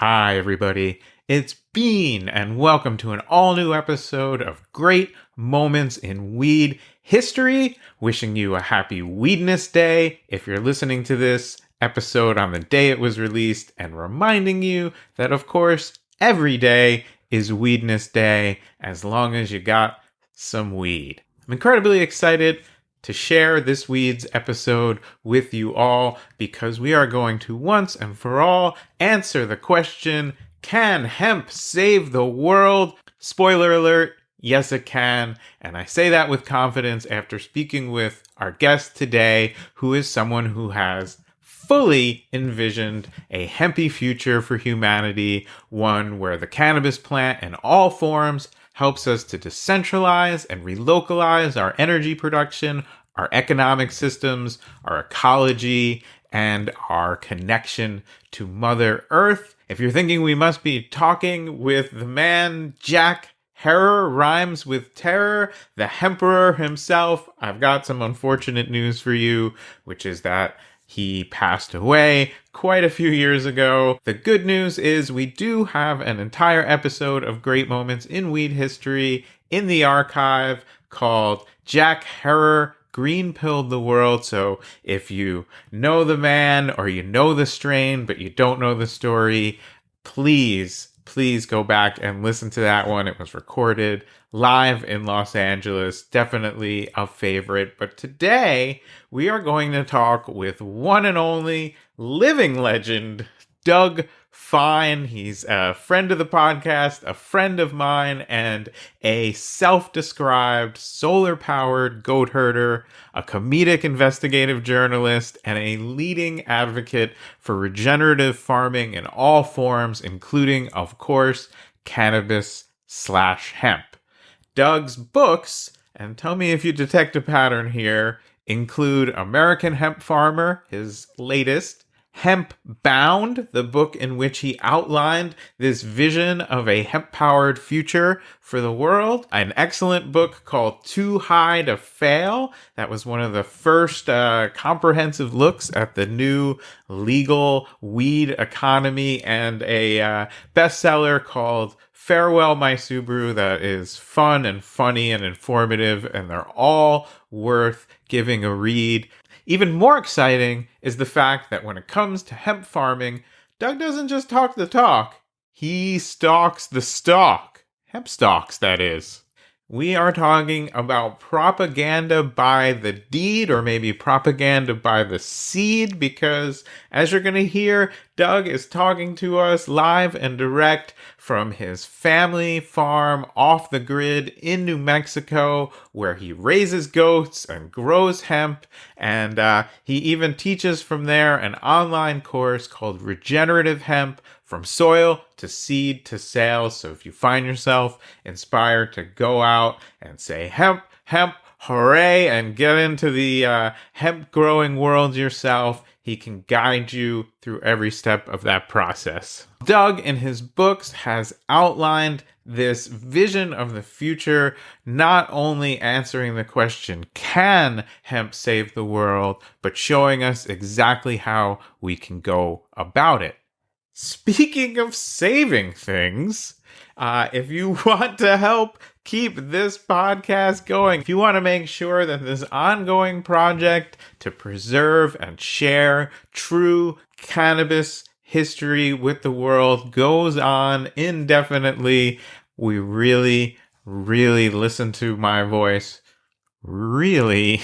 Hi, everybody. It's Bean, and welcome to an all-new episode of Great Moments in Weed History. Wishing you a happy Weedness Day if you're listening to this episode on the day it was released, and reminding you that, of course, every day is Weedness Day as long as you got some weed. I'm incredibly excited to share this Weeds episode with you all because we are going to once and for all answer the question, can hemp save the world? Spoiler alert, yes it can. And I say that with confidence after speaking with our guest today, who is someone who has fully envisioned a hempy future for humanity, one where the cannabis plant in all forms helps us to decentralize and relocalize our energy production, our economic systems, our ecology, and our connection to Mother Earth. If you're thinking we must be talking with the man Jack Herer, rhymes with terror, the Hemperor himself, I've got some unfortunate news for you, which is that he passed away quite a few years ago. The good news is we do have an entire episode of Great Moments in Weed History in the archive called Jack Herer Green Pilled the World. So if you know the man or you know the strain but you don't know the story, please go back and listen to that one. It was recorded live in Los Angeles. Definitely a favorite. But today we are going to talk with one and only living legend, Doug Fine. He's a friend of the podcast, a friend of mine, and a self-described solar-powered goat herder, a comedic investigative journalist, and a leading advocate for regenerative farming in all forms, including, of course, cannabis/hemp. Doug's books, and tell me if you detect a pattern here, include American Hemp Farmer, his latest, Hemp Bound, the book in which he outlined this vision of a hemp-powered future for the world. An excellent book called Too High to Fail. That was one of the first comprehensive looks at the new legal weed economy, and a bestseller called Farewell My Subaru that is fun and funny and informative, and they're all worth giving a read. Even more exciting is the fact that when it comes to hemp farming, Doug doesn't just talk the talk, he stalks the stalk. Hemp stalks, that is. We are talking about propaganda by the deed, or maybe propaganda by the seed, because as you're going to hear, Doug is talking to us live and direct from his family farm off the grid in New Mexico, where he raises goats and grows hemp, and he even teaches from there an online course called Regenerative Hemp, from soil to seed to sales. So if you find yourself inspired to go out and say hemp, hemp, hooray, and get into the hemp growing world yourself, he can guide you through every step of that process. Doug, in his books, has outlined this vision of the future, not only answering the question, can hemp save the world, but showing us exactly how we can go about it. Speaking of saving things, if you want to help keep this podcast going, if you want to make sure that this ongoing project to preserve and share true cannabis history with the world goes on indefinitely, we really listen to my voice, really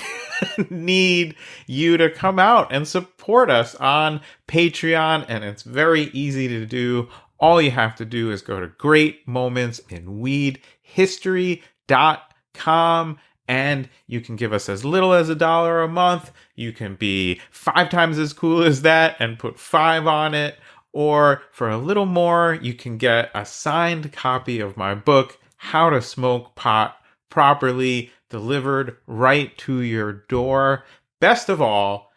need you to come out and support us on Patreon, and it's very easy to do. All you have to do is go to greatmomentsinweedhistory.com, and you can give us as little as $1 a month. You can be 5 times as cool as that and put 5 on it, or for a little more, you can get a signed copy of my book, How to Smoke Pot Properly, delivered right to your door. Best of all,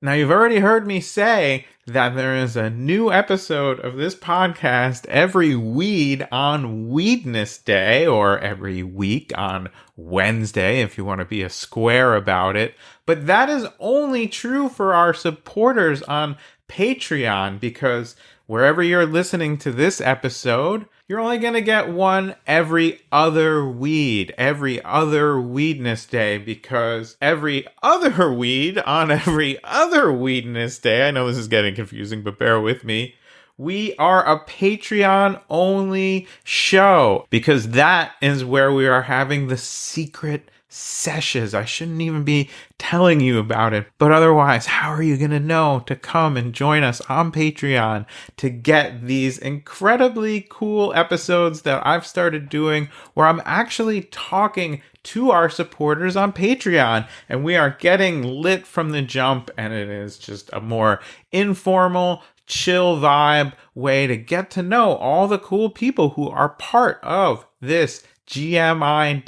now you've already heard me say that there is a new episode of this podcast every weed on Weedness Day, or every week on Wednesday, if you want to be a square about it. But that is only true for our supporters on Patreon, because wherever you're listening to this episode, you're only going to get one every other weed, every other Weedness Day, because every other weed on every other Weedness Day, I know this is getting confusing, but bear with me, we are a Patreon only show, because that is where we are having the secret sessions. I shouldn't even be telling you about it, but otherwise, how are you going to know to come and join us on Patreon to get these incredibly cool episodes that I've started doing, where I'm actually talking to our supporters on Patreon, and we are getting lit from the jump, and it is just a more informal, chill vibe way to get to know all the cool people who are part of this gmiwh,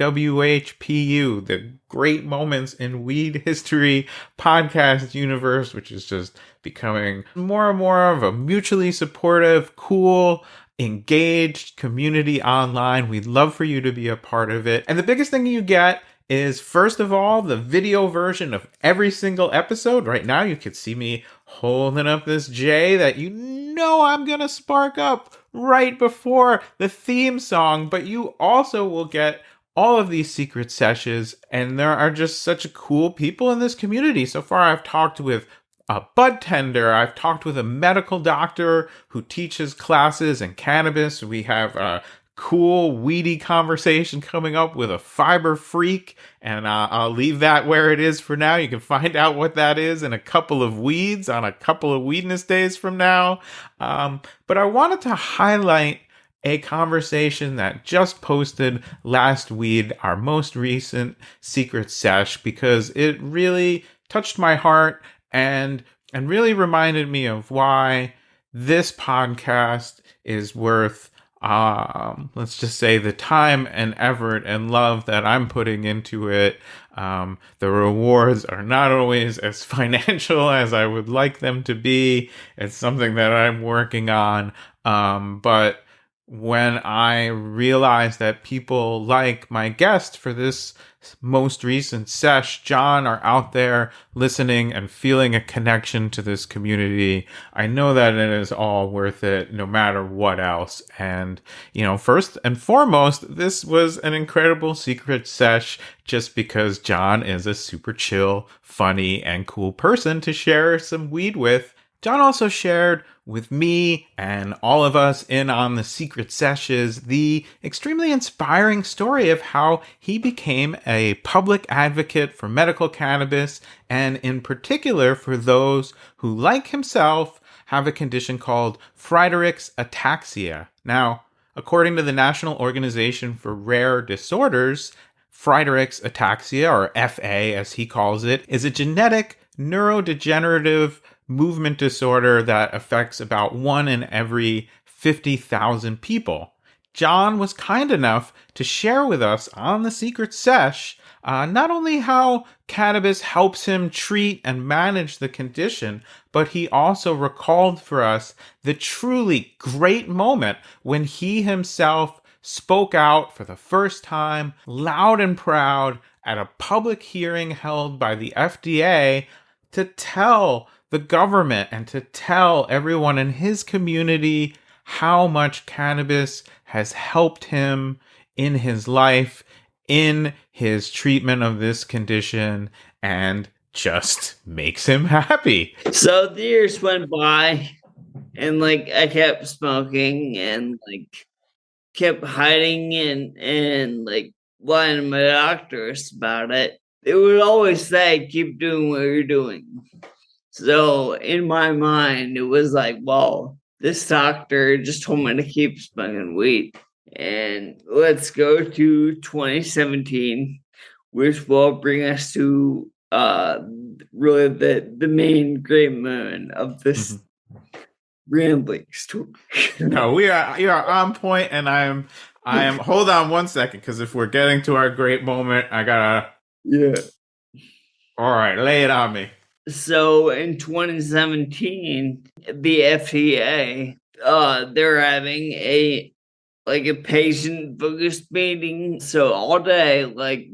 the Great Moments in Weed History podcast universe, which is just becoming more and more of a mutually supportive, cool, engaged community online. We'd love for you to be a part of it. And the biggest thing you get is, first of all, the video version of every single episode. Right now, you can see me holding up this J that you know I'm going to spark up right before the theme song, but you also will get all of these secret sessions, and there are just such cool people in this community. So far, I've talked with a bud tender, I've talked with a medical doctor who teaches classes in cannabis. We have a cool, weedy conversation coming up with a fiber freak, and I'll leave that where it is for now. You can find out what that is in a couple of weeds on a couple of Weedness Days from now. But I wanted to highlight a conversation that just posted last week, our most recent secret sesh, because it really touched my heart and really reminded me of why this podcast is worth, let's just say, the time and effort and love that I'm putting into it. The rewards are not always as financial as I would like them to be. It's something that I'm working on. But when I realized that people like my guest for this most recent sesh, John, are out there listening and feeling a connection to this community, I know that it is all worth it no matter what else. And, first and foremost, this was an incredible secret sesh just because John is a super chill, funny, and cool person to share some weed with. John also shared with me and all of us in on the secret sessions the extremely inspiring story of how he became a public advocate for medical cannabis, and in particular for those who, like himself, have a condition called Friedreich's ataxia. Now, according to the National Organization for Rare Disorders, Friedreich's ataxia, or FA as he calls it, is a genetic neurodegenerative movement disorder that affects about 1 in every 50,000 people. John was kind enough to share with us on the Secret Sesh not only how cannabis helps him treat and manage the condition, but he also recalled for us the truly great moment when he himself spoke out for the first time, loud and proud, at a public hearing held by the FDA to tell the government and to tell everyone in his community how much cannabis has helped him in his life, in his treatment of this condition, and just makes him happy. So the years went by, and I kept smoking and kept hiding and lying to my doctors about it. They would always say, keep doing what you're doing. So in my mind, it was well, this doctor just told me to keep smoking weed. And let's go to 2017, which will bring us to really the main great moment of this rambling story. No, you are on point, and I am. Hold on one second, because if we're getting to our great moment, I gotta. Yeah. All right, lay it on me. So in 2017, the FDA, they're having a patient-focused meeting. So all day,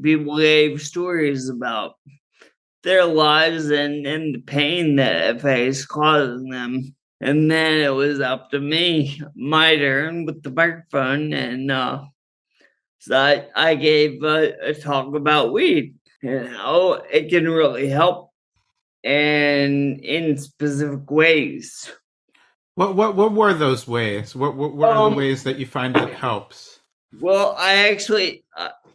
people gave stories about their lives and the pain that FA is causing them. And then it was up to me, my turn with the microphone, and so I gave a talk about weed and how it can really help and in specific ways. What were those ways? What are the ways that you find it helps? Well, I actually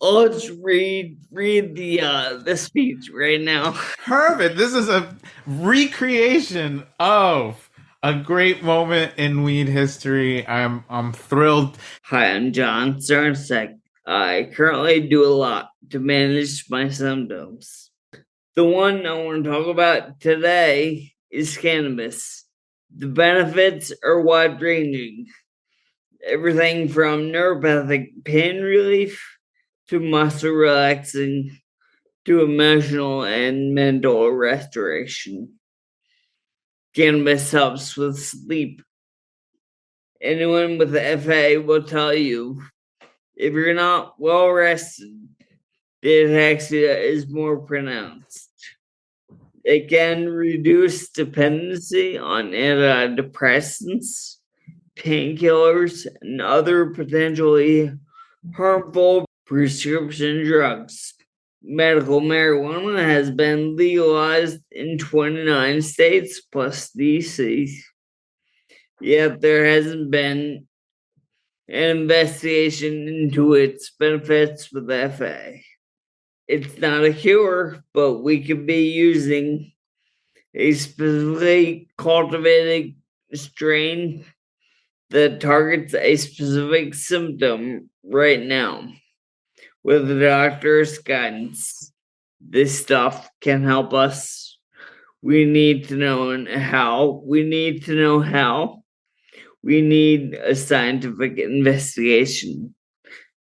let's read the speech right now. Perfect. This is a recreation of a great moment in weed history. I'm thrilled. Hi, I'm John Cernsek. I currently do a lot to manage my symptoms. The one I want to talk about today is cannabis. The benefits are wide ranging. Everything from neuropathic pain relief to muscle relaxing to emotional and mental restoration. Cannabis helps with sleep. Anyone with the FA will tell you if you're not well rested, the ataxia is more pronounced. It can reduce dependency on antidepressants, painkillers, and other potentially harmful prescription drugs. Medical marijuana has been legalized in 29 states plus DC, yet there hasn't been an investigation into its benefits with FA. It's not a cure, but we could be using a specifically cultivated strain that targets a specific symptom right now. With the doctor's guidance, this stuff can help us. We need to know how. We need to know how. We need a scientific investigation.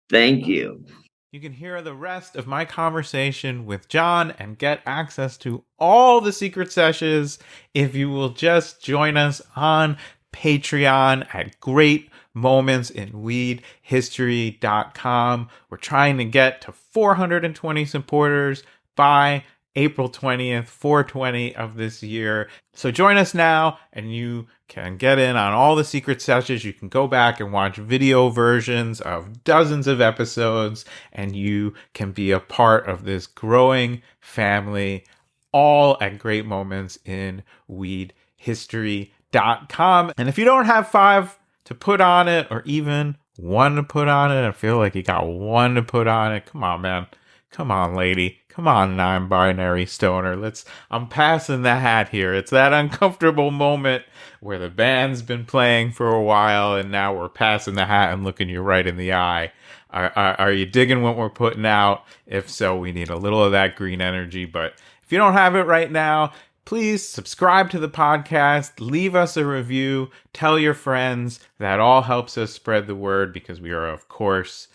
Thank you. You can hear the rest of my conversation with John and get access to all the secret sessions if you will just join us on Patreon at greatmomentsinweedhistory.com. We're trying to get to 420 supporters by April 20th, 420 of this year. So join us now and you can get in on all the secret sessions. You can go back and watch video versions of dozens of episodes and you can be a part of this growing family, all at Great Moments in Weed History.com. And if you don't have 5 to put on it or even 1 to put on it, I feel like you got 1 to put on it. Come on, man. Come on, lady. Come on, non-binary stoner. I'm passing the hat here. It's that uncomfortable moment where the band's been playing for a while and now we're passing the hat and looking you right in the eye. Are you digging what we're putting out? If so, we need a little of that green energy. But if you don't have it right now, please subscribe to the podcast, leave us a review, tell your friends. That all helps us spread the word because we are, of course,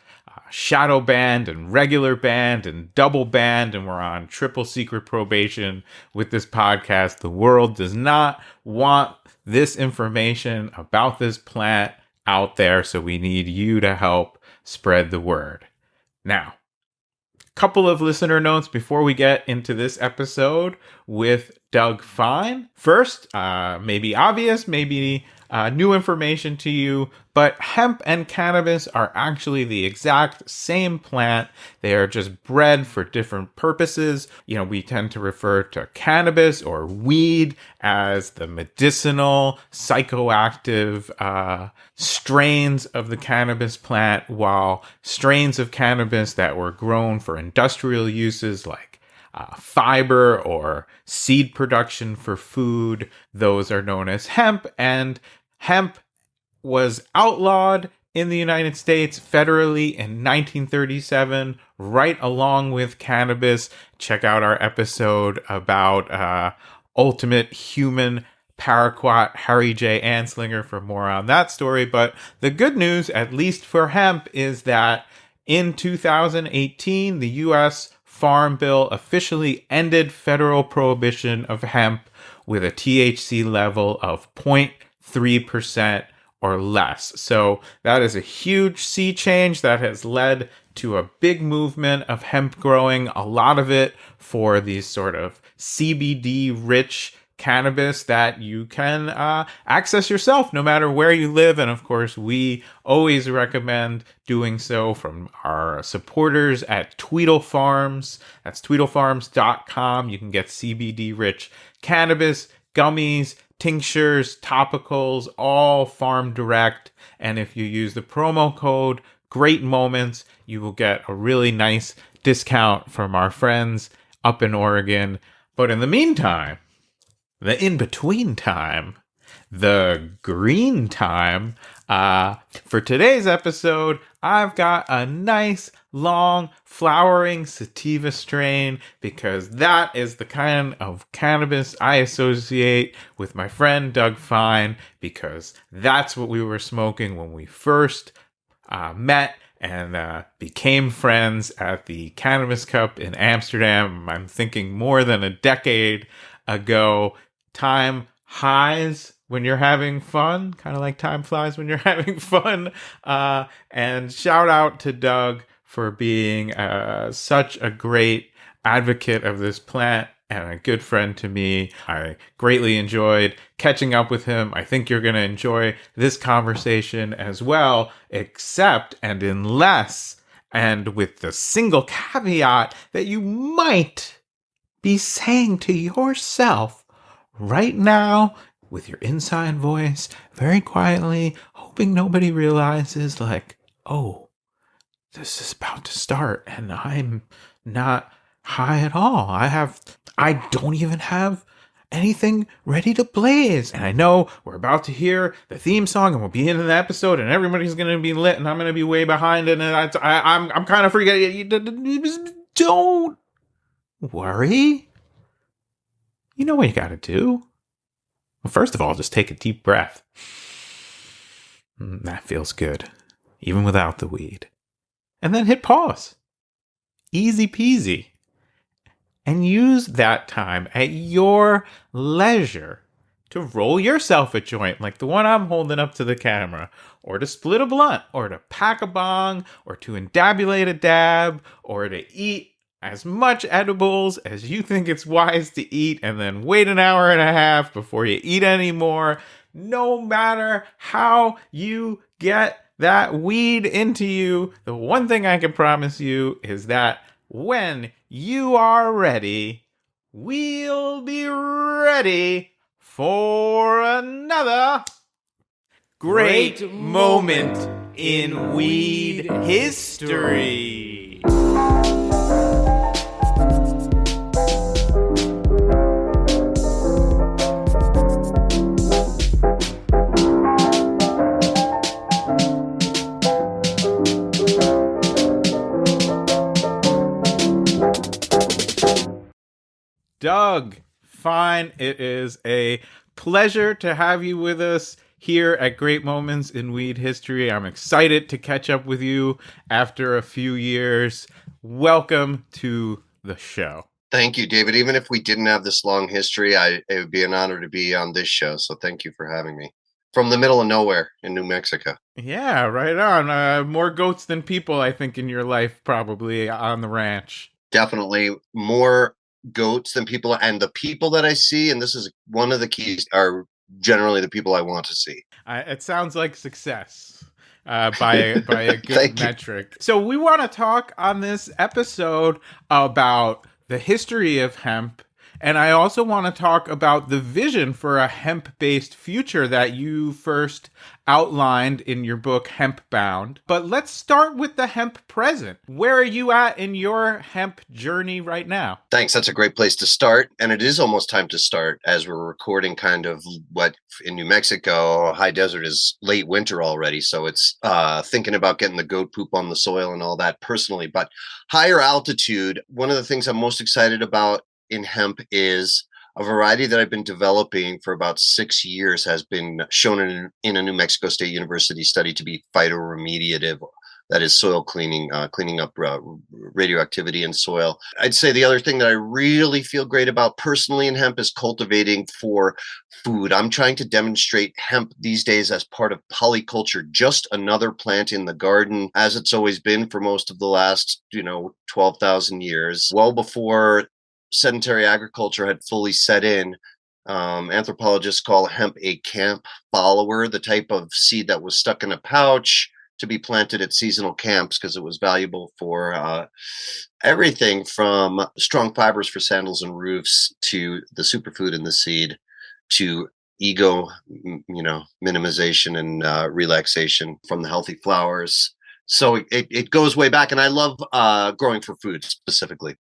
shadow banned and regular banned and double banned, and we're on triple secret probation with this podcast. The world does not want this information about this plant out there, so we need you to help spread the word. Now, couple of listener notes before we get into this episode with Doug Fine. First, maybe obvious, maybe new information to you, but hemp and cannabis are actually the exact same plant. They are just bred for different purposes. You know, we tend to refer to cannabis or weed as the medicinal, psychoactive strains of the cannabis plant, while strains of cannabis that were grown for industrial uses like fiber or seed production for food, those are known as hemp. And hemp was outlawed in the United States federally in 1937, right along with cannabis. Check out our episode about ultimate human paraquat Harry J. Anslinger for more on that story. But the good news, at least for hemp, is that in 2018, the U.S. Farm Bill officially ended federal prohibition of hemp with a THC level of 0.3% or less. So that is a huge sea change that has led to a big movement of hemp growing, a lot of it for these sort of CBD rich cannabis that you can access yourself no matter where you live. And of course, we always recommend doing so from our supporters at Tweedle Farms. That's tweedlefarms.com. You can get CBD rich cannabis, gummies, tinctures, topicals, all farm direct. And if you use the promo code Great Moments, you will get a really nice discount from our friends up in Oregon. But in the meantime, the in-between time, the green time, for today's episode, I've got a nice, long, flowering sativa strain because that is the kind of cannabis I associate with my friend Doug Fine, because that's what we were smoking when we first met and became friends at the Cannabis Cup in Amsterdam. I'm thinking more than a decade ago. Time highs when you're having fun, kind of like time flies when you're having fun. And shout out to Doug for being such a great advocate of this plant and a good friend to me. I greatly enjoyed catching up with him. I think you're going to enjoy this conversation as well, except and unless, and with the single caveat that you might be saying to yourself right now with your inside voice, very quietly, hoping nobody realizes, like, oh, this is about to start and I'm not high at all. I don't even have anything ready to blaze. And I know we're about to hear the theme song and we'll be in the episode and everybody's going to be lit and I'm going to be way behind it. And I'm kind of freaking. Don't worry. You know what you got to do? Well, first of all, just take a deep breath. That feels good, even without the weed. And then hit pause. Easy peasy. And use that time at your leisure to roll yourself a joint like the one I'm holding up to the camera, or to split a blunt, or to pack a bong, or to endabulate a dab, or to eat as much edibles as you think it's wise to eat and then wait an hour and a half before you eat any more. No matter how you get that weed into you, the one thing I can promise you is that when you are ready, we'll be ready for another great moment in weed history. Doug Fine, it is a pleasure to have you with us here at Great Moments in Weed History. I'm excited to catch up with you after a few years. Welcome to the show. Thank you, David. Even if we didn't have this long history, it would be an honor to be on this show. So thank you for having me. From the middle of nowhere in New Mexico. Yeah, right on. More goats than people, I think, in your life, probably on the ranch. Definitely more goats than people, and the people that I see, and this is one of the keys, are generally the people I want to see. It sounds like success by a good metric. So we want to talk on this episode about the history of hemp, and I also want to talk about the vision for a hemp-based future that you first outlined in your book, Hemp Bound. But let's start with the hemp present. Where are you at in your hemp journey right now? Thanks. That's a great place to start. And it is almost time to start as we're recording kind of what in New Mexico, high desert is late winter already. So it's thinking about getting the goat poop on the soil and all that personally. But higher altitude, one of the things I'm most excited about in hemp is a variety that I've been developing for about 6 years has been shown in a New Mexico State University study to be phytoremediative. That is soil cleaning, cleaning up radioactivity in soil. I'd say the other thing that I really feel great about personally in hemp is cultivating for food. I'm trying to demonstrate hemp these days as part of polyculture, just another plant in the garden, as it's always been for most of the last, 12,000 years, well before sedentary agriculture had fully set in. Anthropologists call hemp a camp follower, the type of seed that was stuck in a pouch to be planted at seasonal camps because it was valuable for everything from strong fibers for sandals and roofs to the superfood in the seed to ego, minimization and relaxation from the healthy flowers. So it goes way back, and I love growing for food specifically.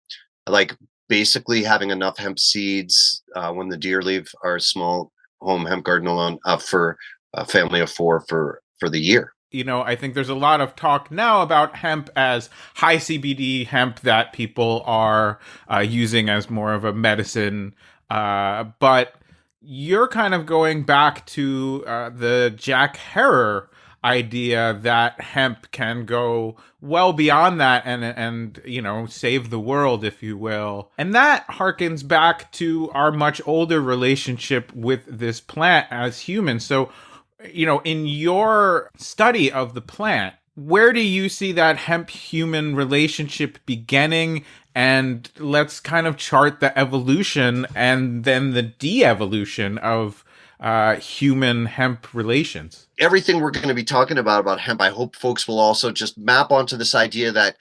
I like basically having enough hemp seeds when the deer leave our small home hemp garden alone for a family of 4 for the year. I think there's a lot of talk now about hemp as high CBD hemp that people are using as more of a medicine. But you're kind of going back to the Jack Herer idea that hemp can go well beyond that and save the world, if you will. And that harkens back to our much older relationship with this plant as humans. So in your study of the plant, where do you see that hemp-human relationship beginning? And let's kind of chart the evolution and then the de-evolution of human hemp relations. Everything we're going to be talking about hemp, I hope folks will also just map onto this idea that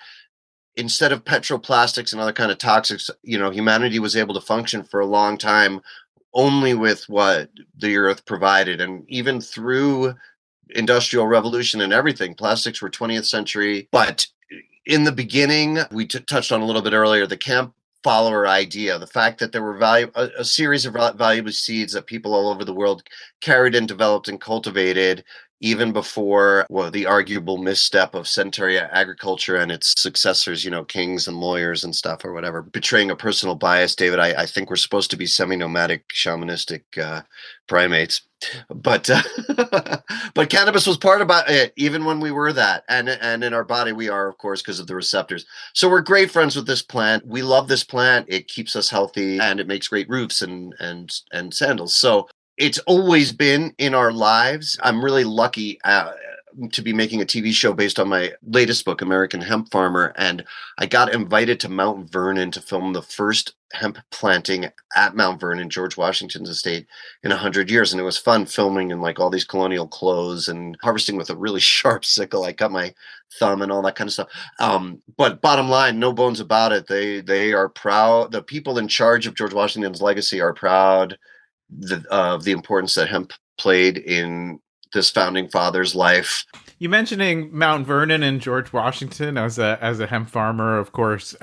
instead of petroplastics and other kind of toxics, humanity was able to function for a long time only with what the earth provided. And even through industrial revolution and everything, plastics were 20th century. But in the beginning, we touched on a little bit earlier, the camp follower idea, the fact that there were a series of valuable seeds that people all over the world carried and developed and cultivated even before the arguable misstep of sedentary agriculture and its successors, kings and lawyers and stuff or whatever, betraying a personal bias. David, I think we're supposed to be semi-nomadic, shamanistic primates. But but cannabis was part of it, even when we were that. And in our body, we are, of course, because of the receptors. So we're great friends with this plant. We love this plant. It keeps us healthy, and it makes great roofs and sandals. So it's always been in our lives. I'm really lucky to be making a TV show based on my latest book, American Hemp Farmer. And I got invited to Mount Vernon to film the first hemp planting at Mount Vernon, George Washington's estate, in 100 years. And it was fun filming in like all these colonial clothes and harvesting with a really sharp sickle. I cut my thumb and all that kind of stuff. But bottom line, no bones about it. They are proud. The people in charge of George Washington's legacy are proud of the importance that hemp played in this founding father's life. You mentioning Mount Vernon and George Washington as a hemp farmer, of course,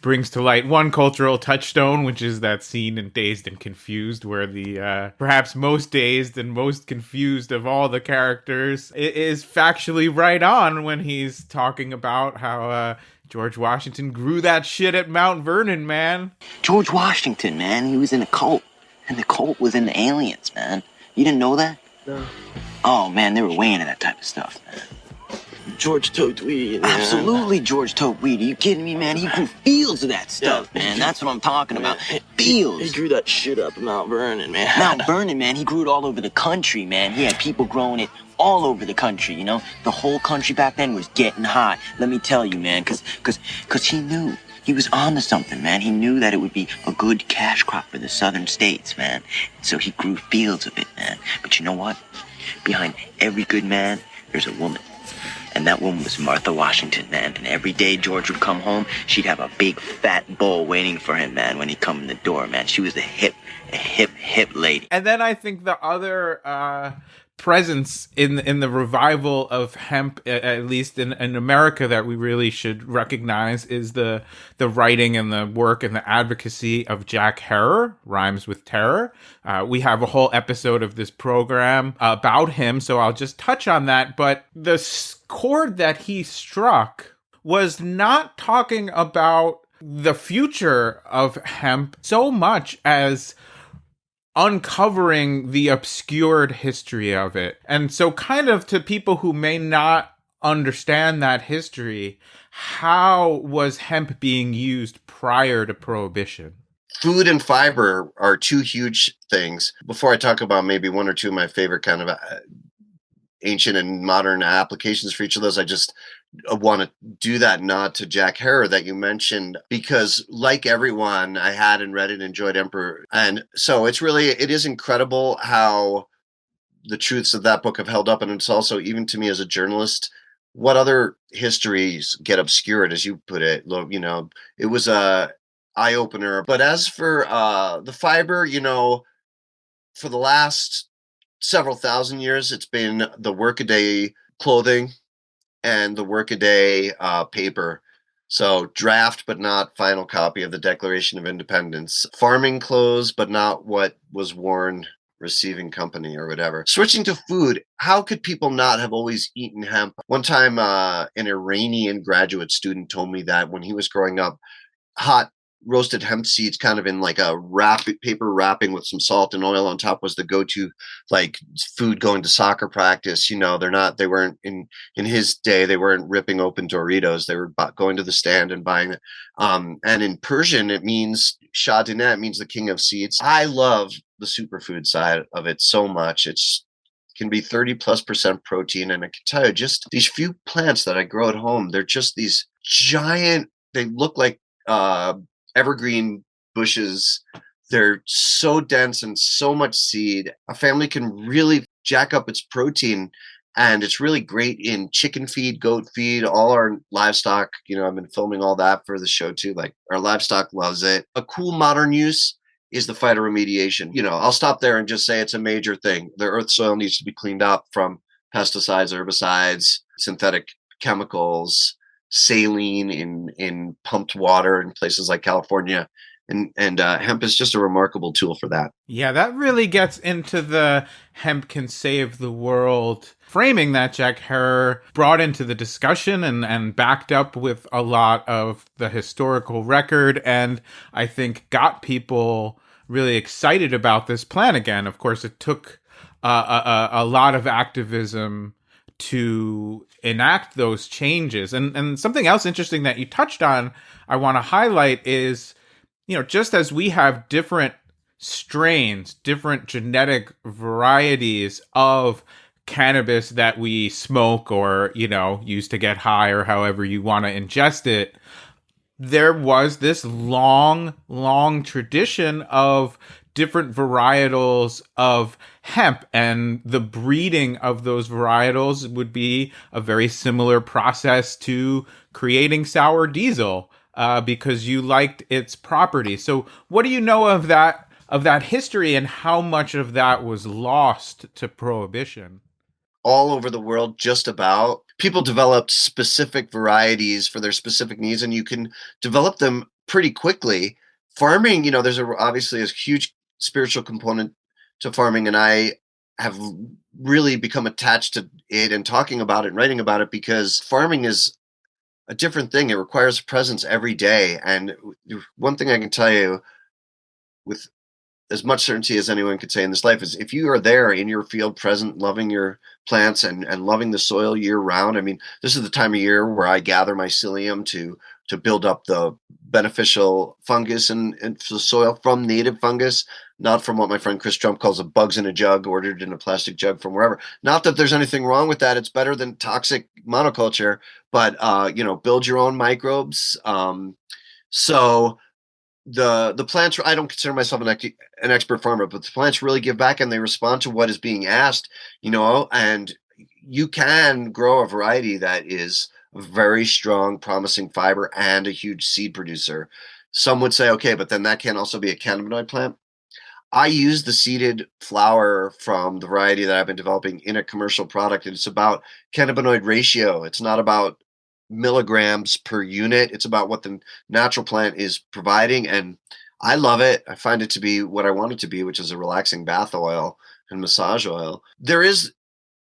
brings to light one cultural touchstone, which is that scene in Dazed and Confused, where the perhaps most dazed and most confused of all the characters is factually right on when he's talking about how George Washington grew that shit at Mount Vernon, man. George Washington, man, he was in a cult. And the cult was into aliens, man. You didn't know that? No. Oh, man, they were way into that type of stuff, man. George tote weed. Man. Absolutely, George tote weed. Are you kidding me, man? He grew fields of that stuff, man. That's what I'm talking about. Fields. He grew that shit up in Mount Vernon, man. Mount Vernon, man, he grew it all over the country, man. He had people growing it all over the country, The whole country back then was getting hot. Let me tell you, man, because he knew. He was on to something, man. He knew that it would be a good cash crop for the southern states, man. So he grew fields of it, man. But you know what? Behind every good man, there's a woman. And that woman was Martha Washington, man. And every day George would come home, she'd have a big fat bowl waiting for him, man, when he'd come in the door, man. She was a hip lady. And then I think the other presence in the revival of hemp, at least in America, that we really should recognize is the writing and the work and the advocacy of Jack Herer, rhymes with terror. We have a whole episode of this program about him, so I'll just touch on that. But the chord that he struck was not talking about the future of hemp so much as uncovering the obscured history of it. And so kind of to people who may not understand that history, how was hemp being used prior to Prohibition? Food and fiber are two huge things. Before I talk about maybe one or two of my favorite kind of ancient and modern applications for each of those, I just want to do that nod to Jack Herer that you mentioned, because like everyone, I had and read and enjoyed Emperor. And so it is incredible how the truths of that book have held up. And it's also, even to me as a journalist, what other histories get obscured, as you put it. It was a eye opener. But as for the fiber, for the last several thousand years, it's been the workaday clothing and the workaday paper. So draft, but not final copy of the Declaration of Independence. Farming clothes, but not what was worn receiving company or whatever. Switching to food, how could people not have always eaten hemp? One time, an Iranian graduate student told me that when he was growing up, hot roasted hemp seeds kind of in like a paper wrapping with some salt and oil on top was the go-to like food going to soccer practice. They weren't in his day, they weren't ripping open Doritos. They were going to the stand and buying it. And in Persian, it means Shah Dinah, it means the king of seeds. I love the superfood side of it so much. It's can be 30+% protein. And I can tell you, just these few plants that I grow at home, they're just these giant, they look like evergreen bushes. They're so dense and so much seed. A family can really jack up its protein, and it's really great in chicken feed, goat feed, all our livestock. I've been filming all that for the show too. Like, our livestock loves it. A cool modern use is the phytoremediation. I'll stop there and just say it's a major thing. The earth soil needs to be cleaned up from pesticides, herbicides, synthetic chemicals, saline in pumped water in places like California. And hemp is just a remarkable tool for that. Yeah, that really gets into the hemp can save the world framing that Jack Herer brought into the discussion and backed up with a lot of the historical record, and I think got people really excited about this plan again. Of course, it took a lot of activism to enact those changes. And something else interesting that you touched on, I want to highlight is, just as we have different strains, different genetic varieties of cannabis that we smoke or, use to get high or however you want to ingest it, there was this long, long tradition of different varietals of hemp, and the breeding of those varietals would be a very similar process to creating sour diesel, because you liked its properties. So what do you know of that history, and how much of that was lost to prohibition? All over the world, just about. People developed specific varieties for their specific needs, and you can develop them pretty quickly. Farming, there's obviously a huge spiritual component to farming, and I have really become attached to it and talking about it and writing about it, because farming is a different thing. It requires presence every day. And one thing I can tell you with as much certainty as anyone could say in this life is, if you are there in your field, present, loving your plants and loving the soil year round. I mean, this is the time of year where I gather mycelium to build up the beneficial fungus and the soil from native fungus, not from what my friend Chris Trump calls a bugs in a jug, ordered in a plastic jug from wherever. Not that there's anything wrong with that. It's better than toxic monoculture, but build your own microbes. So the plants, I don't consider myself an expert farmer, but the plants really give back, and they respond to what is being asked, and you can grow a variety that is a very strong, promising fiber and a huge seed producer. Some would say, okay, but then that can also be a cannabinoid plant. I use the seeded flower from the variety that I've been developing in a commercial product, and it's about cannabinoid ratio. It's not about milligrams per unit. It's about what the natural plant is providing, and I love it. I find it to be what I want it to be, which is a relaxing bath oil and massage oil. There is,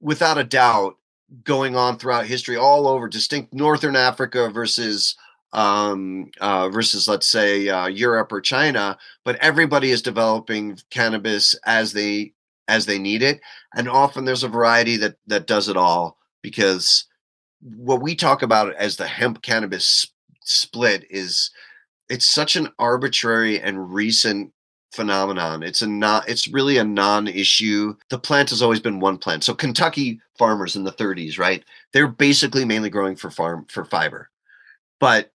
without a doubt, going on throughout history all over, distinct Northern Africa versus let's say Europe or China, but everybody is developing cannabis as they need it, and often there's a variety that does it all, because what we talk about as the hemp cannabis split is, it's such an arbitrary and recent phenomenon. It's really a non-issue. The plant has always been one plant. So Kentucky farmers in the 30s, right? They're basically mainly growing for fiber. But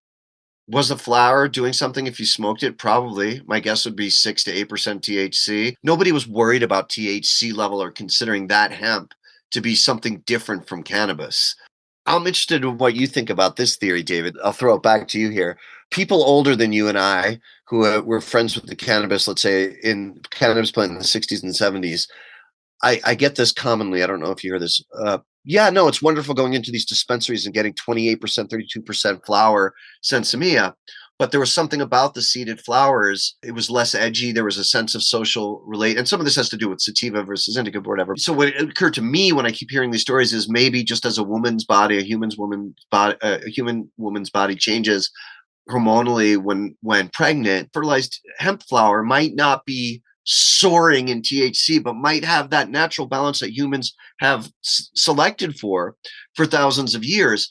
was the flower doing something if you smoked it? Probably. My guess would be 6 to 8% THC. Nobody was worried about THC level or considering that hemp to be something different from cannabis. I'm interested in what you think about this theory, David. I'll throw it back to you here. People older than you and I, who were friends with the cannabis, let's say in cannabis plant in the 60s and 70s, I get this commonly. I don't know if you hear this. Yeah, no, it's wonderful going into these dispensaries and getting 28%, 32% flower sensimilla. But there was something about the seeded flowers. It was less edgy. There was a sense of social relate. And some of this has to do with sativa versus indica, or whatever. So what occurred to me when I keep hearing these stories is maybe just as a woman's body, a human woman's body changes hormonally when pregnant, fertilized hemp flower might not be soaring in THC, but might have that natural balance that humans have selected for thousands of years.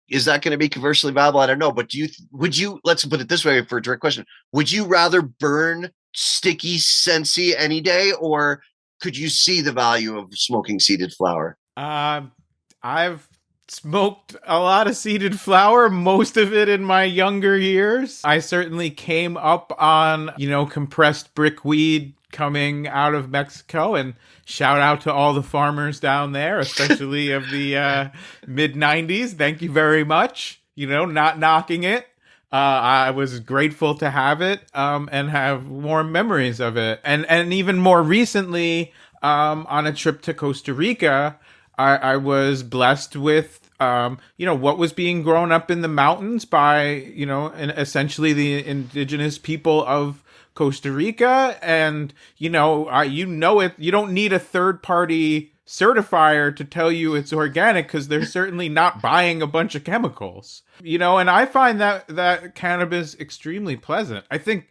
Is that going to be commercially viable? I don't know. But would you, let's put it this way for a direct question. Would you rather burn sticky sensi any day, or could you see the value of smoking seeded flower? I've smoked a lot of seeded flower, most of it in my younger years. I certainly came up on, compressed brick weed coming out of Mexico, and shout out to all the farmers down there, especially of the mid 90s. Thank you very much. Not knocking it. I was grateful to have it and have warm memories of it. And even more recently, on a trip to Costa Rica, I was blessed with, what was being grown up in the mountains by, and essentially the indigenous people of Costa Rica. And, you don't need a third party certifier to tell you it's organic, because they're certainly not buying a bunch of chemicals, and I find that cannabis extremely pleasant. I think,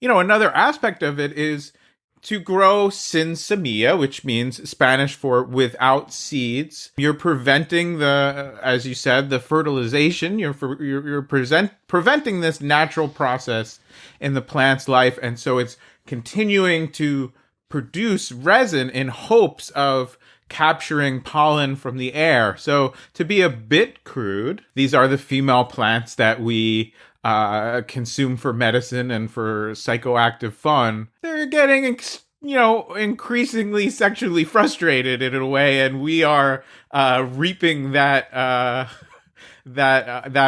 another aspect of it is to grow sin semilla, which means Spanish for without seeds. You're preventing as you said, the fertilization. You're preventing this natural process in the plant's life. And so it's continuing to produce resin in hopes of capturing pollen from the air. So to be a bit crude, these are the female plants that we consume for medicine and for psychoactive fun. They're getting increasingly sexually frustrated in a way, and we are reaping that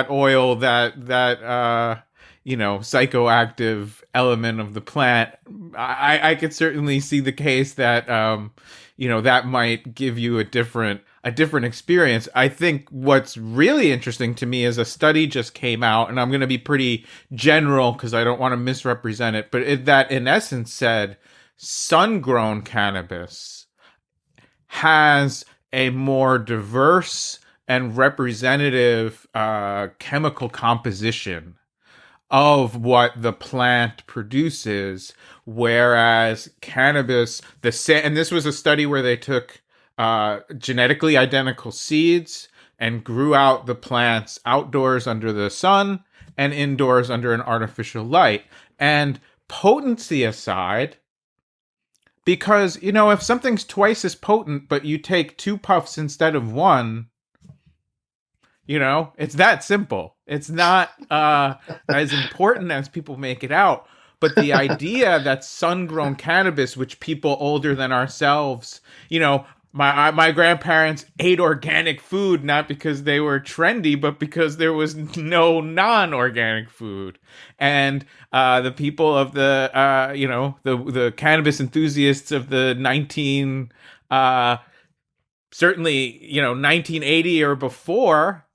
oil, that psychoactive element of the plant. I could certainly see the case that that might give you a different experience. I think what's really interesting to me is a study just came out, and I'm going to be pretty general because I don't want to misrepresent it, but that in essence said sun-grown cannabis has a more diverse and representative chemical composition of what the plant produces, whereas cannabis, and this was a study where they took genetically identical seeds and grew out the plants outdoors under the sun and indoors under an artificial light. And potency aside, because, if something's twice as potent, but you take 2 puffs instead of 1, it's that simple. It's not as important as people make it out. But the idea that sun-grown cannabis, which people older than ourselves, my grandparents ate organic food, not because they were trendy, but because there was no non-organic food. And the people of the cannabis enthusiasts of the 1980 or before,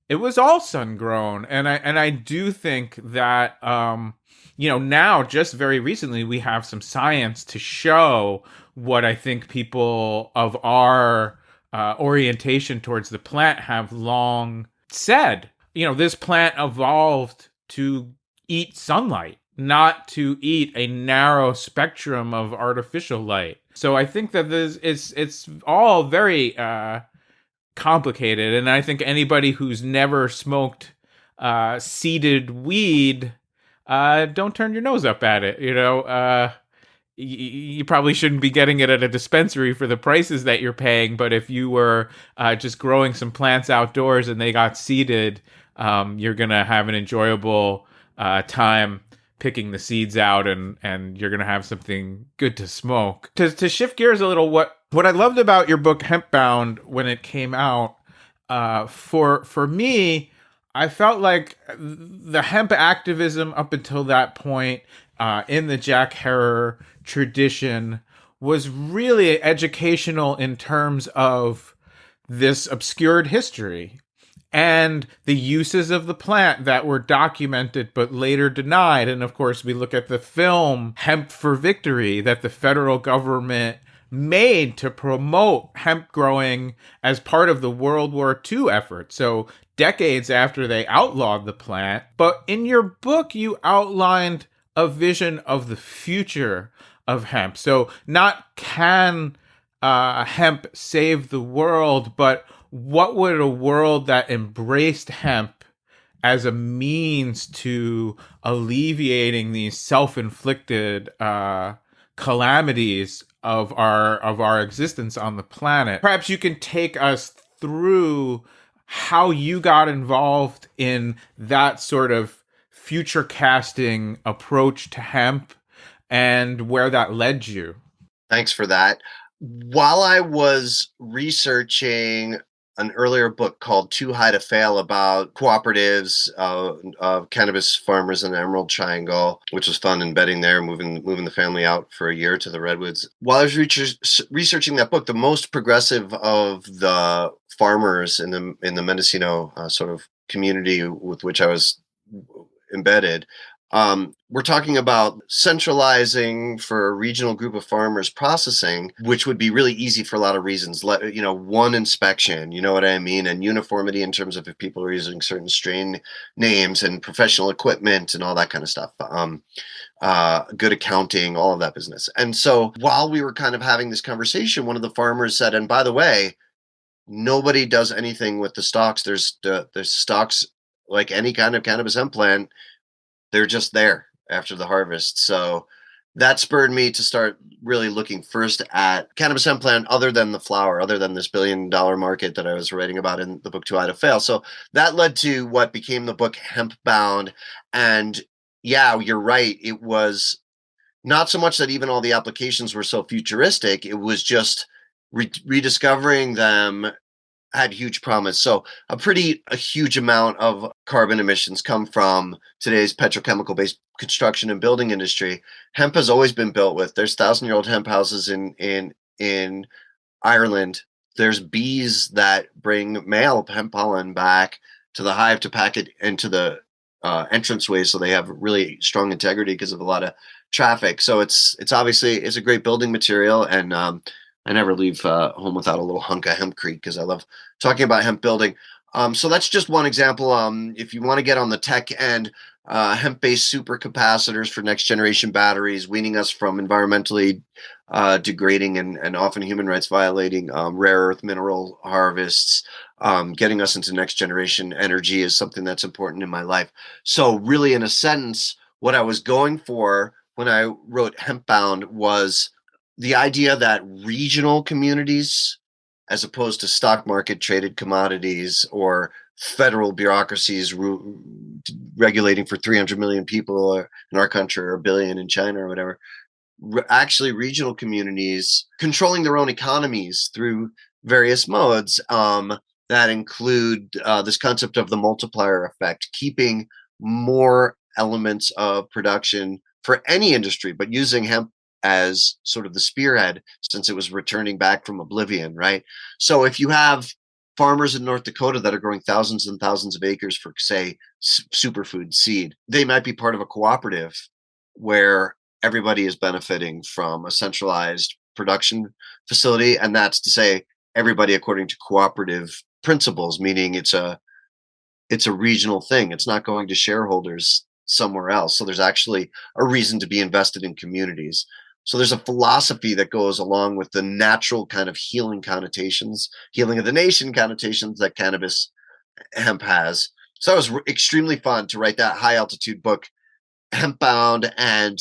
it was all sun-grown. And I do think that, now just very recently we have some science to show what I think people of our orientation towards the plant have long said. This plant evolved to eat sunlight, not to eat a narrow spectrum of artificial light. So I think that it's all very complicated, and I think anybody who's never smoked seeded weed, don't turn your nose up at it. you probably shouldn't be getting it at a dispensary for the prices that you're paying. But if you were just growing some plants outdoors and they got seeded, you're gonna have an enjoyable time picking the seeds out, and you're gonna have something good to smoke. To shift gears a little, what I loved about your book Hempbound when it came out, for me, I felt like the hemp activism up until that point, in the Jack Herer tradition, was really educational in terms of this obscured history and the uses of the plant that were documented but later denied. And of course, we look at the film Hemp for Victory that the federal government made to promote hemp growing as part of the World War II effort. So decades after they outlawed the plant. But in your book, you outlined a vision of the future of hemp. So not can hemp save the world, but what would a world that embraced hemp as a means to alleviating these self-inflicted calamities of our existence on the planet? Perhaps you can take us through how you got involved in that sort of future casting approach to hemp and where that led you. Thanks for that. While I was researching an earlier book called Too High to Fail about cooperatives of cannabis farmers in the Emerald Triangle, which was fun embedding there, moving the family out for a year to the Redwoods. While I was researching that book, the most progressive of the farmers in the Mendocino sort of community with which I was embedded, we're talking about centralizing for a regional group of farmers processing, which would be really easy for a lot of reasons. One inspection, you know what I mean? And uniformity in terms of if people are using certain strain names and professional equipment and all that kind of stuff. Good accounting, all of that business. And so while we were kind of having this conversation, one of the farmers said, and by the way, nobody does anything with the stalks. There's stalks like any kind of cannabis hemp plant. They're just there after the harvest. So that spurred me to start really looking first at cannabis hemp plant other than the flower, other than this $1 billion market that I was writing about in the book Too High to Fail. So that led to what became the book Hempbound. And yeah, you're right. It was not so much that even all the applications were so futuristic. It was just rediscovering them had huge promise. So a huge amount of carbon emissions come from today's petrochemical based construction and building industry. Hemp has always been built with. There's 1,000-year-old hemp houses in Ireland. There's bees that bring male hemp pollen back to the hive to pack it into the entranceway, so they have really strong integrity because of a lot of traffic. So it's a great building material, and I never leave home without a little hunk of hempcrete because I love talking about hemp building. So that's just one example. If you want to get on the tech end, hemp-based supercapacitors for next generation batteries, weaning us from environmentally degrading and often human rights violating rare earth mineral harvests, getting us into next generation energy is something that's important in my life. So really, in a sentence, what I was going for when I wrote Hempbound was the idea that regional communities, as opposed to stock market traded commodities or federal bureaucracies regulating for 300 million people in our country or 1 billion in China or whatever, actually regional communities controlling their own economies through various modes that include this concept of the multiplier effect, keeping more elements of production for any industry, but using hemp as sort of the spearhead since it was returning back from oblivion, right? So if you have farmers in North Dakota that are growing thousands and thousands of acres for, say, superfood seed, they might be part of a cooperative where everybody is benefiting from a centralized production facility. And that's to say everybody according to cooperative principles, meaning it's a regional thing. It's not going to shareholders somewhere else. So there's actually a reason to be invested in communities. So there's a philosophy that goes along with the natural kind of healing connotations, healing of the nation connotations that cannabis hemp has. So it was extremely fun to write that high altitude book, Hempbound, and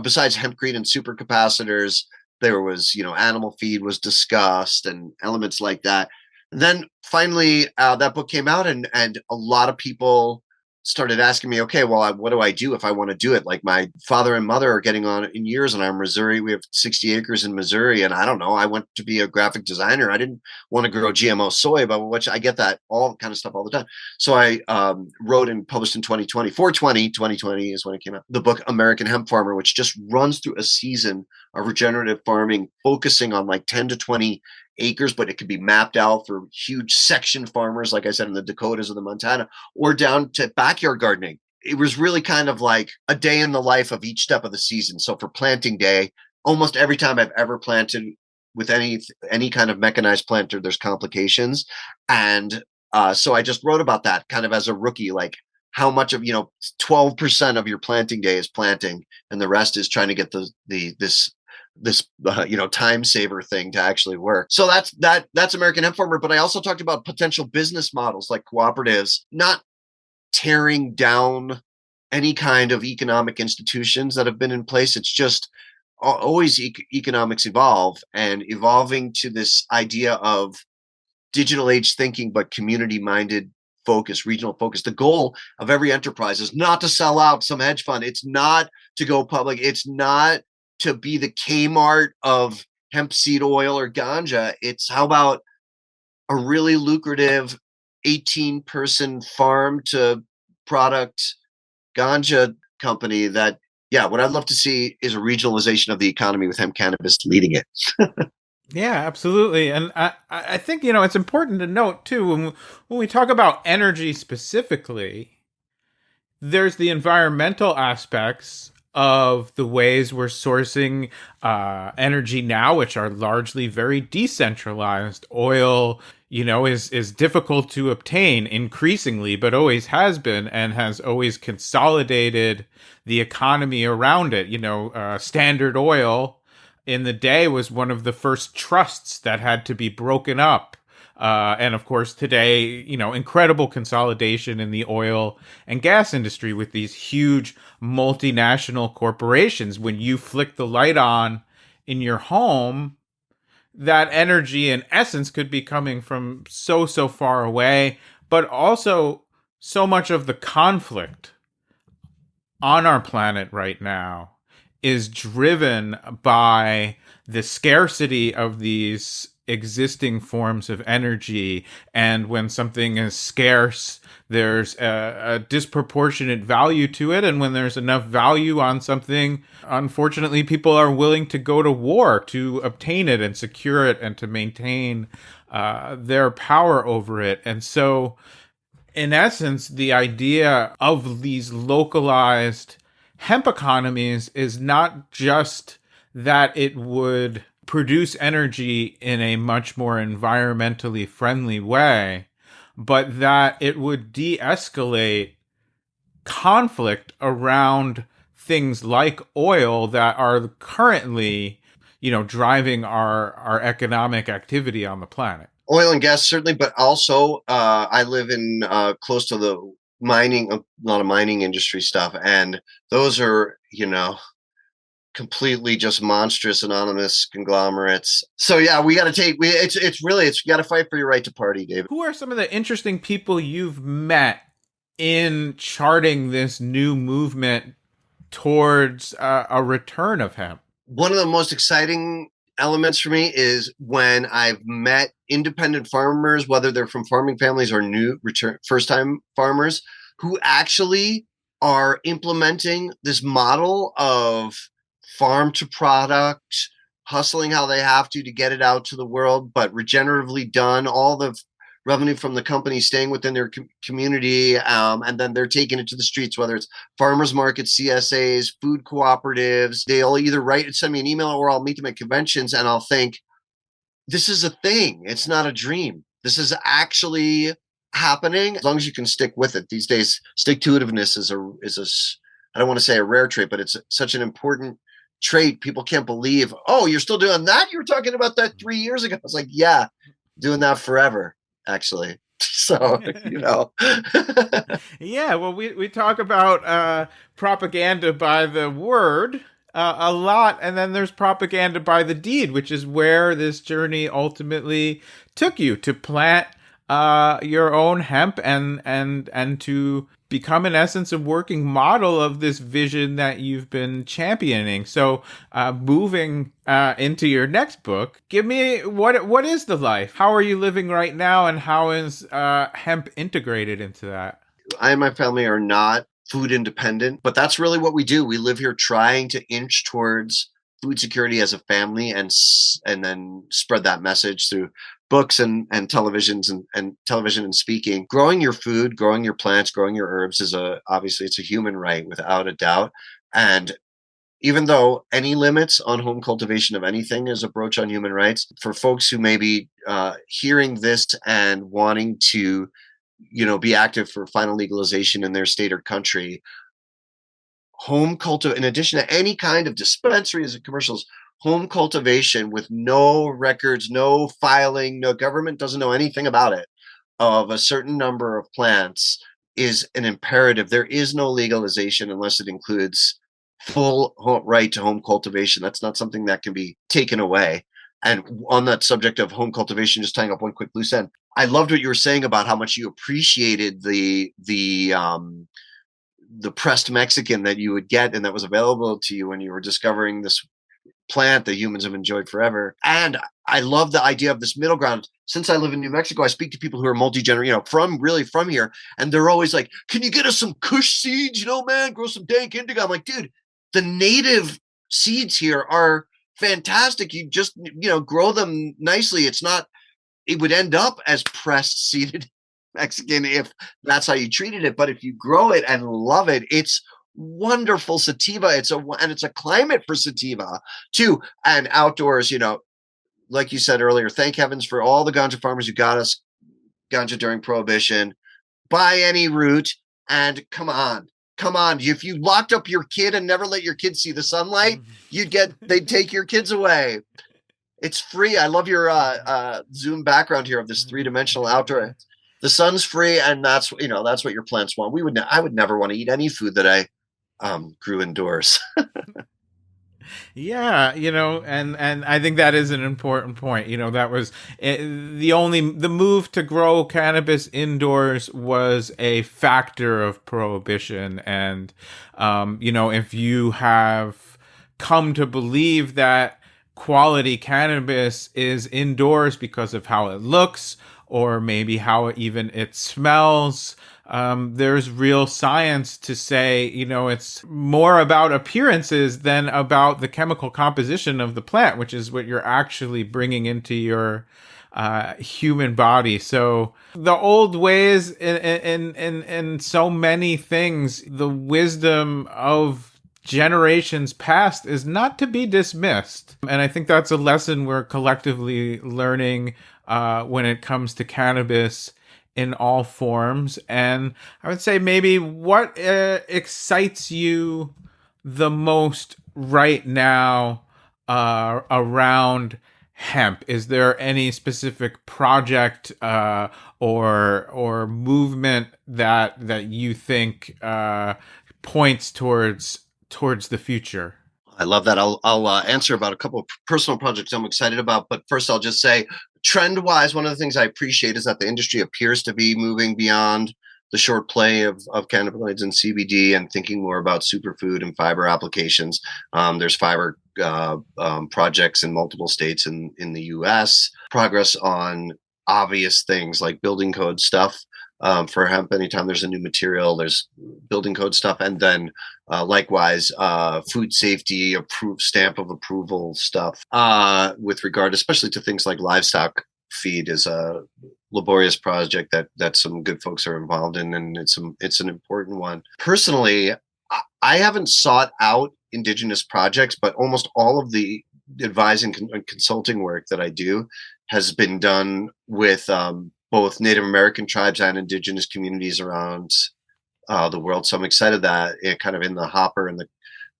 besides hempcrete and supercapacitors, there was, animal feed was discussed and elements like that. And then finally, that book came out, and a lot of people started asking me, okay, well, what do I do if I want to do it? Like, my father and mother are getting on in years, and I'm Missouri. We have 60 acres in Missouri, and I don't know. I went to be a graphic designer. I didn't want to grow GMO soy, but which I get that all kind of stuff all the time. So I wrote and published in 2020, 2020 is when it came out, the book American Hemp Farmer, which just runs through a season of regenerative farming, focusing on like 10 to 20 acres, but it could be mapped out for huge section farmers, like I said, in the Dakotas or the Montana, or down to backyard gardening. It was really kind of like a day in the life of each step of the season. So for planting day, almost every time I've ever planted with any kind of mechanized planter, there's complications. And so I just wrote about that kind of as a rookie, like how much of 12% of your planting day is planting, and the rest is trying to get this time saver thing to actually work. So that's American Hemp Farmer. But I also talked about potential business models like cooperatives, not tearing down any kind of economic institutions that have been in place. It's just always economics evolve, and evolving to this idea of digital age thinking, but community minded focus, regional focus. The goal of every enterprise is not to sell out some hedge fund. It's not to go public. It's not to be the Kmart of hemp seed oil or ganja. It's how about a really lucrative 18-person farm to product ganja company that, what I'd love to see is a regionalization of the economy with hemp cannabis leading it. Yeah, absolutely. And I think, it's important to note, too, when we talk about energy specifically, there's the environmental aspects of the ways we're sourcing energy now, which are largely very decentralized. Oil, is difficult to obtain increasingly, but always has been, and has always consolidated the economy around it. Standard Oil in the day was one of the first trusts that had to be broken up. And of course, today, incredible consolidation in the oil and gas industry with these huge multinational corporations. When you flick the light on in your home, that energy in essence could be coming from so far away, but also so much of the conflict on our planet right now is driven by the scarcity of these existing forms of energy. And when something is scarce, there's a disproportionate value to it. And when there's enough value on something, unfortunately, people are willing to go to war to obtain it and secure it and to maintain their power over it. And so, in essence, the idea of these localized hemp economies is not just that it would produce energy in a much more environmentally friendly way, but that it would de-escalate conflict around things like oil that are currently, driving our economic activity on the planet. Oil and gas, certainly, but also I live in close to the mining, a lot of mining industry stuff, and those are, completely just monstrous anonymous conglomerates. So yeah, we got to you got to fight for your right to party, David. Who are some of the interesting people you've met in charting this new movement towards a return of hemp? One of the most exciting elements for me is when I've met independent farmers, whether they're from farming families or first-time farmers, who actually are implementing this model of farm to product, hustling how they have to get it out to the world, but regeneratively done. All the revenue from the company staying within their community, and then they're taking it to the streets, whether it's farmers markets, CSAs, food cooperatives. They'll either send me an email, or I'll meet them at conventions, and I'll think, this is a thing. It's not a dream. This is actually happening. As long as you can stick with it. These days, stick-to-itiveness is I don't want to say a rare trait, but it's such an important trait. People can't believe, oh, you're still doing that? You were talking about that 3 years ago. I was like, yeah, doing that forever, actually. So, Yeah, well, we talk about propaganda by the word, a lot, and then there's propaganda by the deed, which is where this journey ultimately took you to plant your own hemp and to become in essence a working model of this vision that you've been championing. So moving into your next book, give me what is the life? How are you living right now, and how is hemp integrated into that? I and my family are not food independent, but that's really what we do. We live here trying to inch towards food security as a family, and then spread that message through books and televisions and television and speaking. Growing your food, growing your plants, growing your herbs is obviously it's a human right without a doubt. And even though any limits on home cultivation of anything is a broach on human rights, for folks who may be hearing this and wanting to be active for final legalization in their state or country, in addition to any kind of dispensaries and commercials, home cultivation with no records, no filing, no government doesn't know anything about it, of a certain number of plants is an imperative. There is no legalization unless it includes full right to home cultivation. That's not something that can be taken away. And on that subject of home cultivation, just tying up one quick loose end, I loved what you were saying about how much you appreciated the pressed Mexican that you would get and that was available to you when you were discovering this plant that humans have enjoyed forever. And I love the idea of this middle ground. Since I live in New Mexico, I speak to people who are multi-generational, from here, and they're always like, "Can you get us some Kush seeds? Man, grow some dank indigo." I'm like, dude, the native seeds here are fantastic. You just grow them nicely. It would end up as pressed seeded Mexican if that's how you treated it. But if you grow it and love it, it's wonderful sativa. It's a climate for sativa too. And outdoors, like you said earlier, thank heavens for all the ganja farmers who got us ganja during Prohibition. Buy any root, and come on. If you locked up your kid and never let your kids see the sunlight, they'd take your kids away. It's free. I love your Zoom background here of this 3-dimensional outdoor. The sun's free, and that's what your plants want. I would never want to eat any food that I grew indoors. Yeah, and I think that is an important point. That was the move to grow cannabis indoors was a factor of prohibition. And, if you have come to believe that quality cannabis is indoors because of how it looks, or maybe how even it smells, there's real science to say, it's more about appearances than about the chemical composition of the plant, which is what you're actually bringing into your human body. So the old ways in so many things, the wisdom of generations past is not to be dismissed. And I think that's a lesson we're collectively learning when it comes to cannabis in all forms. And I would say maybe what excites you the most right now around hemp? Is there any specific project or movement that you think points towards the future? I love that. I'll answer about a couple of personal projects I'm excited about, but first I'll just say, trend-wise, one of the things I appreciate is that the industry appears to be moving beyond the short play of cannabinoids and CBD and thinking more about superfood and fiber applications. There's fiber projects in multiple states in the U.S. Progress on obvious things like building code stuff. For hemp, anytime there's a new material, there's building code stuff, and then likewise food safety stamp of approval stuff with regard especially to things like livestock feed is a laborious project that some good folks are involved in, and it's an important one. Personally, I haven't sought out indigenous projects, but almost all of the advising and consulting work that I do has been done with both Native American tribes and indigenous communities around the world. So I'm excited that kind of in the hopper and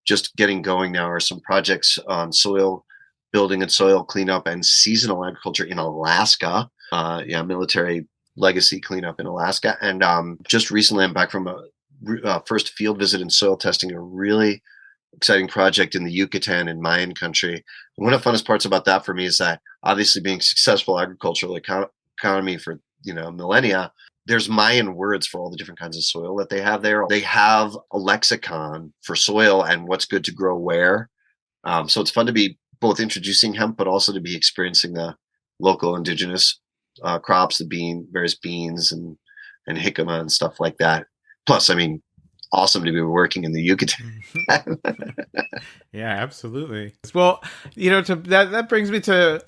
just getting going now are some projects on soil building and soil cleanup and seasonal agriculture in Alaska. Military legacy cleanup in Alaska. And just recently I'm back from a first field visit in soil testing, a really exciting project in the Yucatan in Mayan country. And one of the funnest parts about that for me is that obviously being successful agricultural economy for millennia, there's Mayan words for all the different kinds of soil that they have there. They have a lexicon for soil and what's good to grow where. So it's fun to be both introducing hemp, but also to be experiencing the local indigenous crops, various beans and jicama and stuff like that. Plus, I mean, awesome to be working in the Yucatan. Yeah, absolutely. Well, that brings me to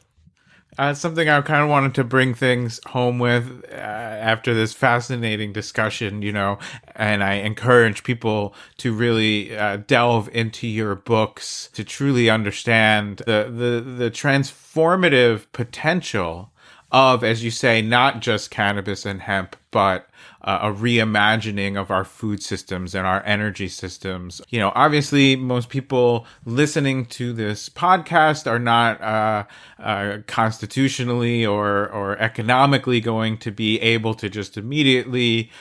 something I kind of wanted to bring things home with after this fascinating discussion, and I encourage people to really delve into your books to truly understand the transformative potential of, as you say, not just cannabis and hemp, but a reimagining of our food systems and our energy systems. Obviously, most people listening to this podcast are not constitutionally or economically going to be able to just immediately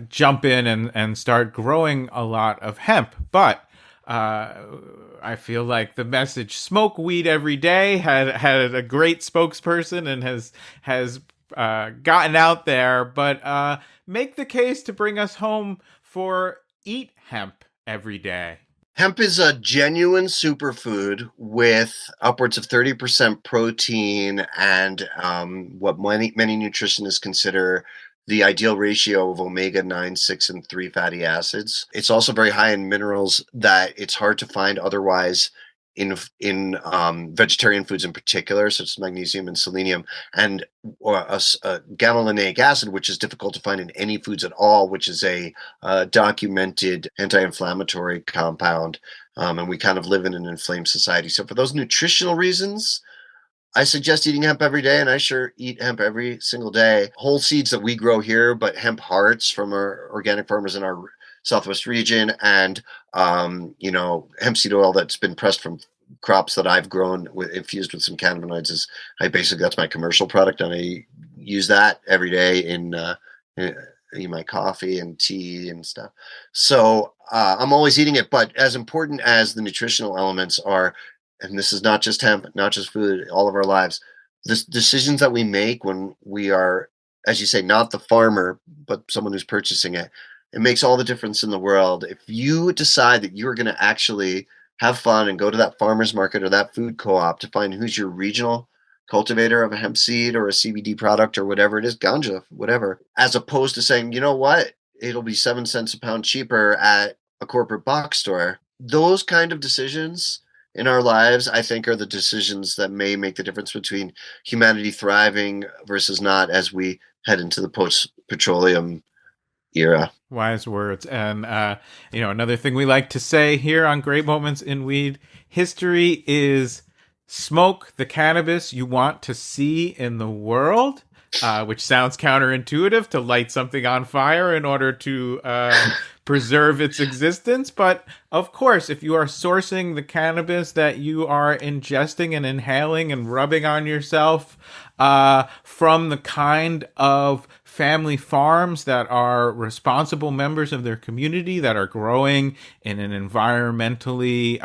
jump in and start growing a lot of hemp. But I feel like the message "smoke weed every day" had a great spokesperson and has gotten out there. But make the case to bring us home for eat hemp every day. Hemp is a genuine superfood with upwards of 30% protein and what many nutritionists consider the ideal ratio of omega-9, 6, and 3 fatty acids. It's also very high in minerals that it's hard to find otherwise in vegetarian foods in particular, such as magnesium and selenium, and gamma-linolenic acid, which is difficult to find in any foods at all, which is a documented anti-inflammatory compound. And we kind of live in an inflamed society. So for those nutritional reasons, I suggest eating hemp every day, and I sure eat hemp every single day. Whole seeds that we grow here, but hemp hearts from our organic farmers in our Southwest region, and hemp seed oil that's been pressed from crops that I've grown infused with some cannabinoids. That's my commercial product, and I use that every day in my coffee and tea and stuff. So I'm always eating it, but as important as the nutritional elements are, and this is not just hemp, not just food, all of our lives, the decisions that we make when we are, as you say, not the farmer, but someone who's purchasing it, it makes all the difference in the world. If you decide that you're going to actually have fun and go to that farmer's market or that food co-op to find who's your regional cultivator of a hemp seed or a CBD product or whatever it is, ganja, whatever, as opposed to saying, you know what, it'll be 7 cents a pound cheaper at a corporate box store. Those kind of decisions in our lives, I think, are the decisions that may make the difference between humanity thriving versus not as we head into the post-petroleum era. Wise words. And, another thing we like to say here on Great Moments in Weed History is smoke the cannabis you want to see in the world, which sounds counterintuitive, to light something on fire in order to preserve its existence. But of course, if you are sourcing the cannabis that you are ingesting and inhaling and rubbing on yourself from the kind of family farms that are responsible members of their community, that are growing in an environmentally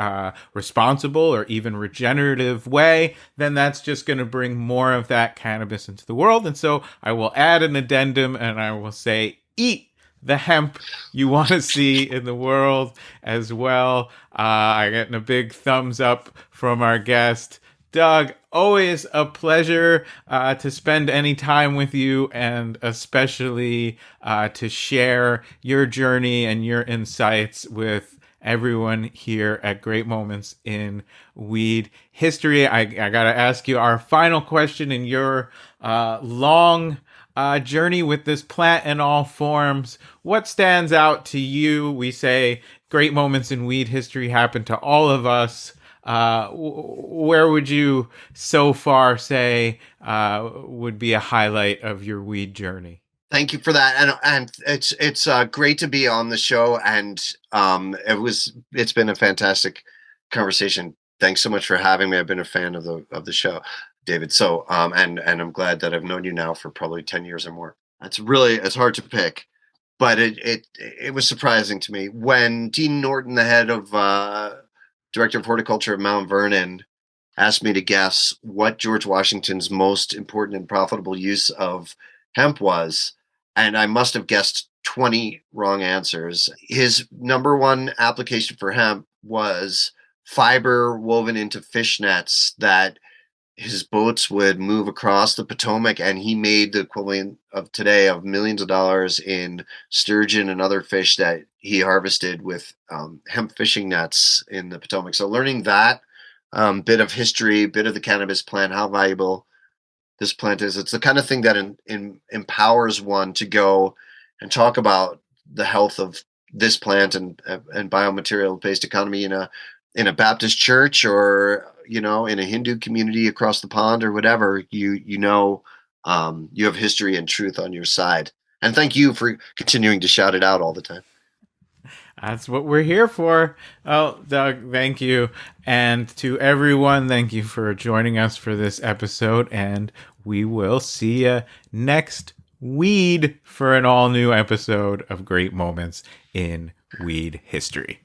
responsible or even regenerative way, then that's just going to bring more of that cannabis into the world. And so I will add an addendum and I will say, eat the hemp you want to see in the world as well. I'm getting a big thumbs up from our guest. Doug, always a pleasure to spend any time with you, and especially to share your journey and your insights with everyone here at Great Moments in Weed History. I got to ask you our final question in your long journey with this plant in all forms. What stands out to you? We say great moments in weed history happen to all of us. Where would you so far say would be a highlight of your weed journey? Thank you for that, and it's great to be on the show, and it's been a fantastic conversation. Thanks so much for having me. I've been a fan of the show, David. So and I'm glad that I've known you now for probably 10 years or more. It's hard to pick, but it was surprising to me when Dean Norton, the head of director of horticulture at Mount Vernon, asked me to guess what George Washington's most important and profitable use of hemp was. And I must have guessed 20 wrong answers. His number one application for hemp was fiber woven into fish nets that his boats would move across the Potomac, and he made the equivalent of today of millions of dollars in sturgeon and other fish that he harvested with hemp fishing nets in the Potomac. So learning that bit of history, bit of the cannabis plant, how valuable this plant is, it's the kind of thing that empowers one to go and talk about the health of this plant and biomaterial based economy in a Baptist church, or in a Hindu community across the pond, or whatever. You have history and truth on your side. And thank you for continuing to shout it out all the time. That's what we're here for. Oh, Doug, thank you. And to everyone, thank you for joining us for this episode. And we will see you next weed for an all new episode of Great Moments in Weed History.